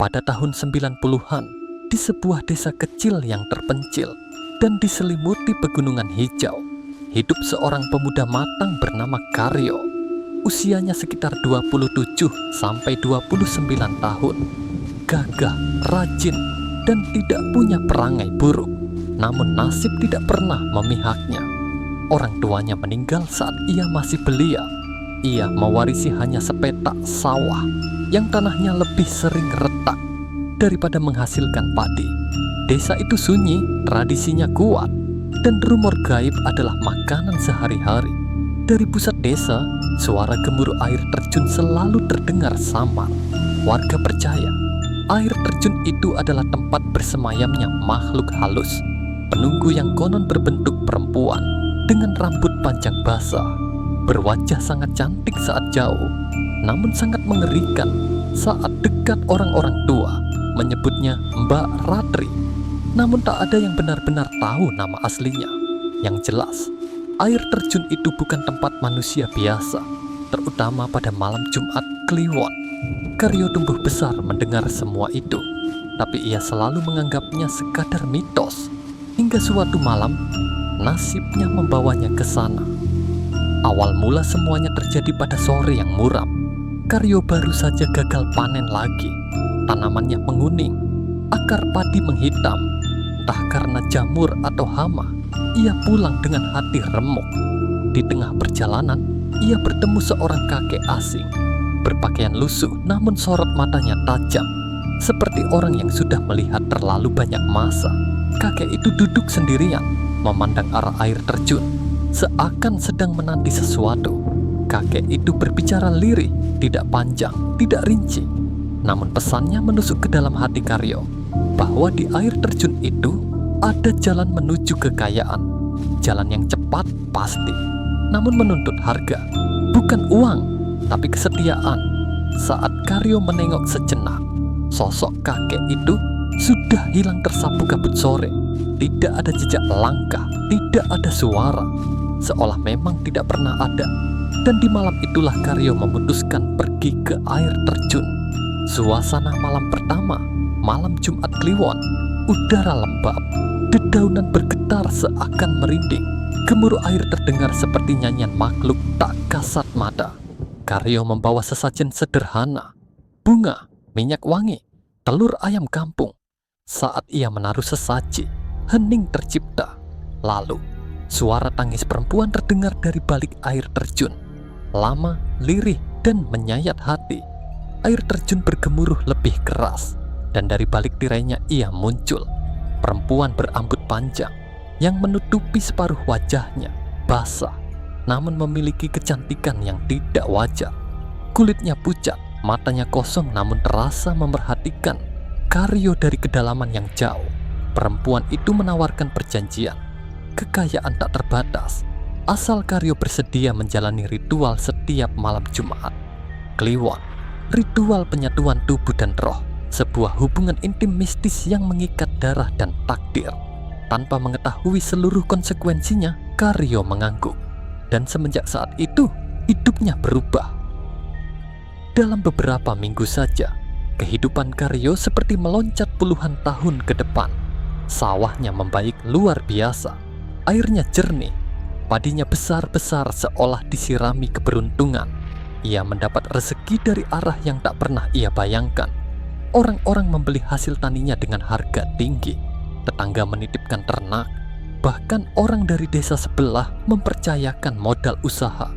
Pada tahun 90-an, di sebuah desa kecil yang terpencil dan diselimuti pegunungan hijau, hidup seorang pemuda matang bernama Karyo. Usianya sekitar 27 sampai 29 tahun. Gagah, rajin, dan tidak punya perangai buruk. Namun nasib tidak pernah memihaknya. Orang tuanya meninggal saat ia masih belia. Ia mewarisi hanya sepetak sawah yang tanahnya lebih sering retak daripada menghasilkan padi. Desa itu sunyi, tradisinya kuat, dan rumor gaib adalah makanan sehari-hari. Dari pusat desa, suara gemuruh air terjun selalu terdengar samar. Warga percaya air terjun itu adalah tempat bersemayamnya makhluk halus, penunggu yang konon berbentuk perempuan dengan rambut panjang basah, berwajah sangat cantik saat jauh, namun sangat mengerikan saat dekat. Orang-orang tua menyebutnya Mbak Ratri, namun tak ada yang benar-benar tahu nama aslinya. Yang jelas, air terjun itu bukan tempat manusia biasa, terutama pada malam Jumat Kliwon. Karyo tumbuh besar mendengar semua itu, tapi ia selalu menganggapnya sekadar mitos. Hingga suatu malam, nasibnya membawanya ke sana. Awal mula semuanya terjadi pada sore yang muram. Karyo baru saja gagal panen lagi. Tanamannya menguning, akar padi menghitam. Entah karena jamur atau hama, ia pulang dengan hati remuk. Di tengah perjalanan, ia bertemu seorang kakek asing, berpakaian lusuh namun sorot matanya tajam, seperti orang yang sudah melihat terlalu banyak masa. Kakek itu duduk sendirian, memandang arah air terjun, seakan sedang menanti sesuatu. Kakek itu berbicara lirih, tidak panjang, tidak rinci. Namun pesannya menusuk ke dalam hati Karyo, bahwa di air terjun itu ada jalan menuju kekayaan. Jalan yang cepat pasti, namun menuntut harga, bukan uang, tapi kesetiaan. Saat Karyo menengok sejenak, sosok kakek itu sudah hilang tersapu kabut sore. Tidak ada jejak langkah, tidak ada suara, seolah memang tidak pernah ada. Dan di malam itulah Karyo memutuskan pergi ke air terjun. Suasana malam pertama, malam Jumat Kliwon, udara lembab, dedaunan bergetar seakan merinding. Gemuruh air terdengar seperti nyanyian makhluk tak kasat mata. Karyo membawa sesajen sederhana, bunga, minyak wangi, telur ayam kampung. Saat ia menaruh sesaji, hening tercipta. Lalu, suara tangis perempuan terdengar dari balik air terjun. Lama, lirih, dan menyayat hati. Air terjun bergemuruh lebih keras, dan dari balik tirainya ia muncul. Perempuan berambut panjang yang menutupi separuh wajahnya, basah, namun memiliki kecantikan yang tidak wajar. Kulitnya pucat, matanya kosong namun terasa memerhatikan Karyo dari kedalaman yang jauh. Perempuan itu menawarkan perjanjian, kekayaan tak terbatas, asal Karyo bersedia menjalani ritual setiap malam Jumat Kliwon. Ritual penyatuan tubuh dan roh, sebuah hubungan intim mistis yang mengikat darah dan takdir. Tanpa mengetahui seluruh konsekuensinya, Karyo mengangguk. Dan semenjak saat itu, hidupnya berubah. Dalam beberapa minggu saja, kehidupan Karyo seperti meloncat puluhan tahun ke depan. Sawahnya membaik luar biasa, airnya jernih, padinya besar-besar seolah disirami keberuntungan. Ia mendapat rezeki dari arah yang tak pernah ia bayangkan. Orang-orang membeli hasil taninya dengan harga tinggi. Tetangga menitipkan ternak. Bahkan orang dari desa sebelah mempercayakan modal usaha.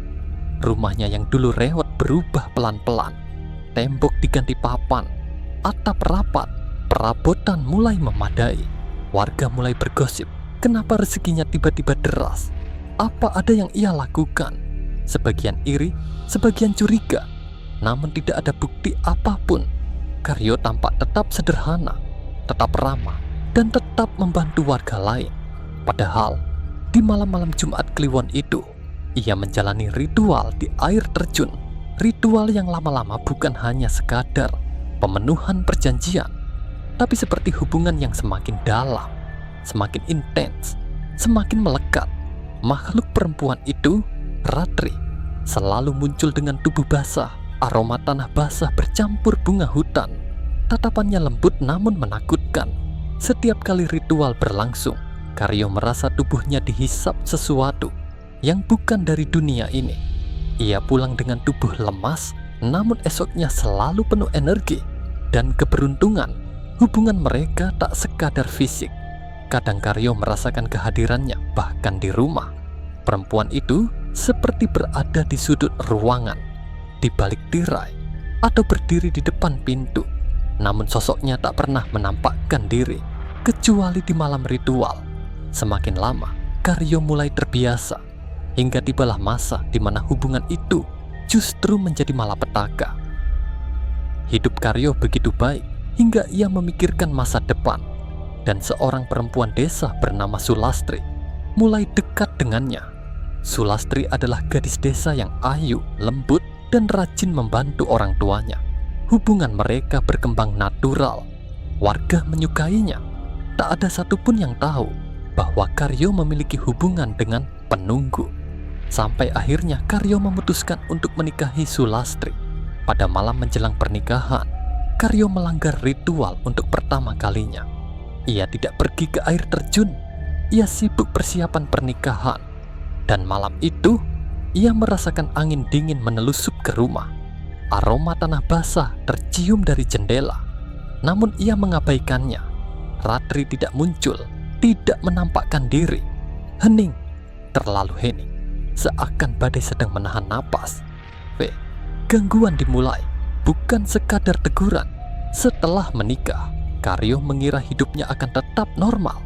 Rumahnya yang dulu rewot berubah pelan-pelan. Tembok diganti papan, atap rapat, perabotan mulai memadai. Warga mulai bergosip, kenapa rezekinya tiba-tiba deras? Apa ada yang ia lakukan? Sebagian iri, sebagian curiga, namun tidak ada bukti apapun. Karyo tampak tetap sederhana, tetap ramah, dan tetap membantu warga lain. Padahal, di malam-malam Jumat Kliwon itu, ia menjalani ritual di air terjun. Ritual yang lama-lama bukan hanya sekadar pemenuhan perjanjian, tapi seperti hubungan yang semakin dalam, semakin intens, semakin melekat. Makhluk perempuan itu, Ratri, selalu muncul dengan tubuh basah, aroma tanah basah bercampur bunga hutan. Tatapannya lembut namun menakutkan. Setiap kali ritual berlangsung, Karyo merasa tubuhnya dihisap sesuatu yang bukan dari dunia ini. Ia pulang dengan tubuh lemas, namun esoknya selalu penuh energi dan keberuntungan. Hubungan mereka tak sekadar fisik. Kadang Karyo merasakan kehadirannya bahkan di rumah. Perempuan itu seperti berada di sudut ruangan, di balik tirai, atau berdiri di depan pintu. Namun sosoknya tak pernah menampakkan diri, kecuali di malam ritual. Semakin lama, Karyo mulai terbiasa, hingga tibalah masa di mana hubungan itu justru menjadi malapetaka. Hidup Karyo begitu baik, hingga ia memikirkan masa depan. Dan seorang perempuan desa bernama Sulastri mulai dekat dengannya. Sulastri adalah gadis desa yang ayu, lembut, dan rajin membantu orang tuanya. Hubungan mereka berkembang natural. Warga menyukainya. Tak ada satupun yang tahu bahwa Karyo memiliki hubungan dengan penunggu. Sampai akhirnya Karyo memutuskan untuk menikahi Sulastri. Pada malam menjelang pernikahan, Karyo melanggar ritual untuk pertama kalinya. Ia tidak pergi ke air terjun. Ia sibuk persiapan pernikahan. Dan malam itu, ia merasakan angin dingin menelusup ke rumah. Aroma tanah basah tercium dari jendela. Namun ia mengabaikannya. Ratri tidak muncul, tidak menampakkan diri. Hening, terlalu hening, seakan badai sedang menahan napas. Gangguan dimulai, bukan sekadar teguran. Setelah menikah, Karyo mengira hidupnya akan tetap normal.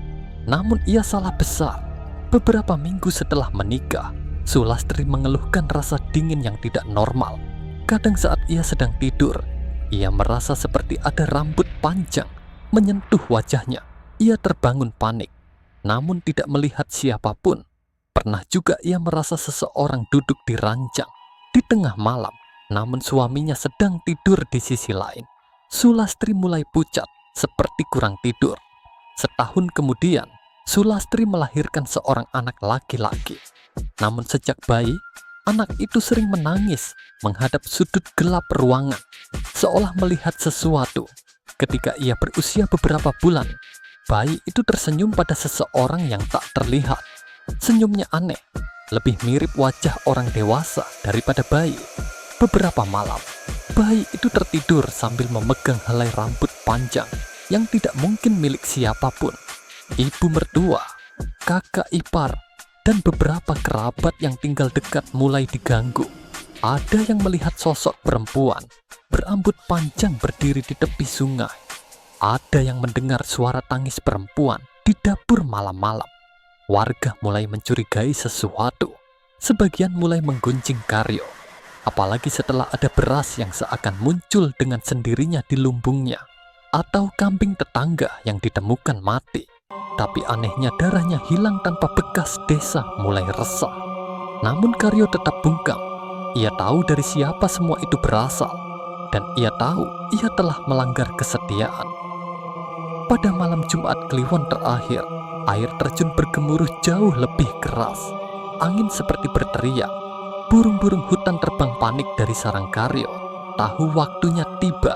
Namun ia salah besar. Beberapa minggu setelah menikah, Sulastri mengeluhkan rasa dingin yang tidak normal. Kadang saat ia sedang tidur, ia merasa seperti ada rambut panjang menyentuh wajahnya. Ia terbangun panik, namun tidak melihat siapapun. Pernah juga ia merasa seseorang duduk di ranjang di tengah malam, namun suaminya sedang tidur di sisi lain. Sulastri mulai pucat, seperti kurang tidur. Setahun kemudian, Sulastri melahirkan seorang anak laki-laki. Namun sejak bayi, anak itu sering menangis menghadap sudut gelap ruangan, seolah melihat sesuatu. Ketika ia berusia beberapa bulan, bayi itu tersenyum pada seseorang yang tak terlihat. Senyumnya aneh, lebih mirip wajah orang dewasa daripada bayi. Beberapa malam, bayi itu tertidur sambil memegang helai rambut panjang yang tidak mungkin milik siapapun. Ibu mertua, kakak ipar, dan beberapa kerabat yang tinggal dekat mulai diganggu. Ada yang melihat sosok perempuan berambut panjang berdiri di tepi sungai. Ada yang mendengar suara tangis perempuan di dapur malam-malam. Warga mulai mencurigai sesuatu. Sebagian mulai menggunjing Karyo. Apalagi setelah ada beras yang seakan muncul dengan sendirinya di lumbungnya. Atau kambing tetangga yang ditemukan mati. Tapi anehnya darahnya hilang tanpa bekas. Desa mulai resah. Namun Karyo tetap bungkam. Ia tahu dari siapa semua itu berasal. Dan ia tahu ia telah melanggar kesetiaan. Pada malam Jumat Kliwon terakhir, air terjun bergemuruh jauh lebih keras. Angin seperti berteriak. Burung-burung hutan terbang panik dari sarang Karyo. Tahu waktunya tiba.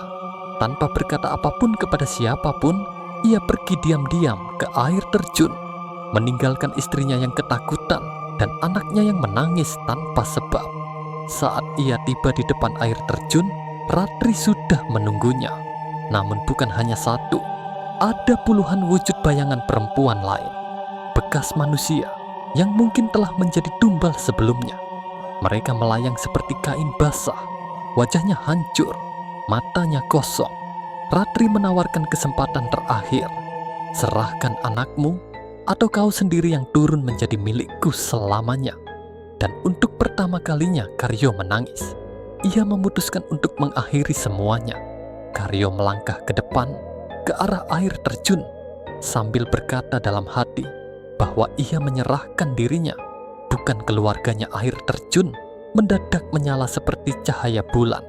Tanpa berkata apapun kepada siapapun, ia pergi diam-diam ke air terjun, meninggalkan istrinya yang ketakutan dan anaknya yang menangis tanpa sebab. Saat ia tiba di depan air terjun, Ratri sudah menunggunya. Namun bukan hanya satu, ada puluhan wujud bayangan perempuan lain, bekas manusia yang mungkin telah menjadi tumbal sebelumnya. Mereka melayang seperti kain basah, wajahnya hancur, matanya kosong. Ratri menawarkan kesempatan terakhir. Serahkan anakmu, atau kau sendiri yang turun menjadi milikku selamanya. Dan untuk pertama kalinya Karyo menangis. Ia memutuskan untuk mengakhiri semuanya. Karyo melangkah ke depan, ke arah air terjun, sambil berkata dalam hati bahwa ia menyerahkan dirinya. Bukan keluarganya. Air terjun mendadak menyala seperti cahaya bulan.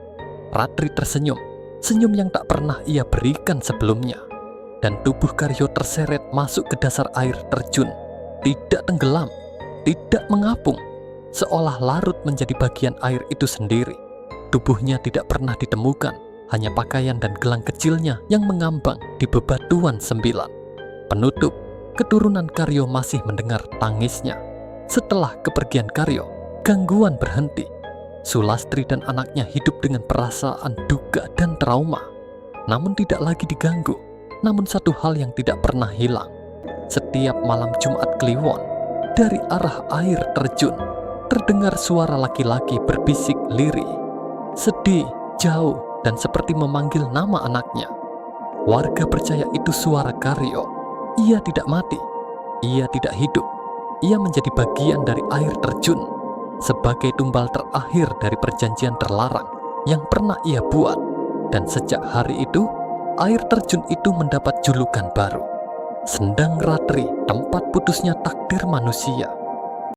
Ratri tersenyum, senyum yang tak pernah ia berikan sebelumnya. Dan tubuh Karyo terseret masuk ke dasar air terjun. Tidak tenggelam, tidak mengapung, seolah larut menjadi bagian air itu sendiri. Tubuhnya tidak pernah ditemukan, hanya pakaian dan gelang kecilnya yang mengambang di bebatuan 9. Penutup, keturunan Karyo masih mendengar tangisnya. Setelah kepergian Karyo, gangguan berhenti. Sulastri dan anaknya hidup dengan perasaan duka dan trauma, namun tidak lagi diganggu. Namun satu hal yang tidak pernah hilang. Setiap malam Jumat Kliwon, dari arah air terjun, terdengar suara laki-laki berbisik lirih, sedih, jauh, dan seperti memanggil nama anaknya. Warga percaya itu suara Karyo. Ia tidak mati, ia tidak hidup. Ia menjadi bagian dari air terjun, sebagai tumbal terakhir dari perjanjian terlarang yang pernah ia buat. Dan sejak hari itu, air terjun itu mendapat julukan baru, Sendang Ratri, tempat putusnya takdir manusia.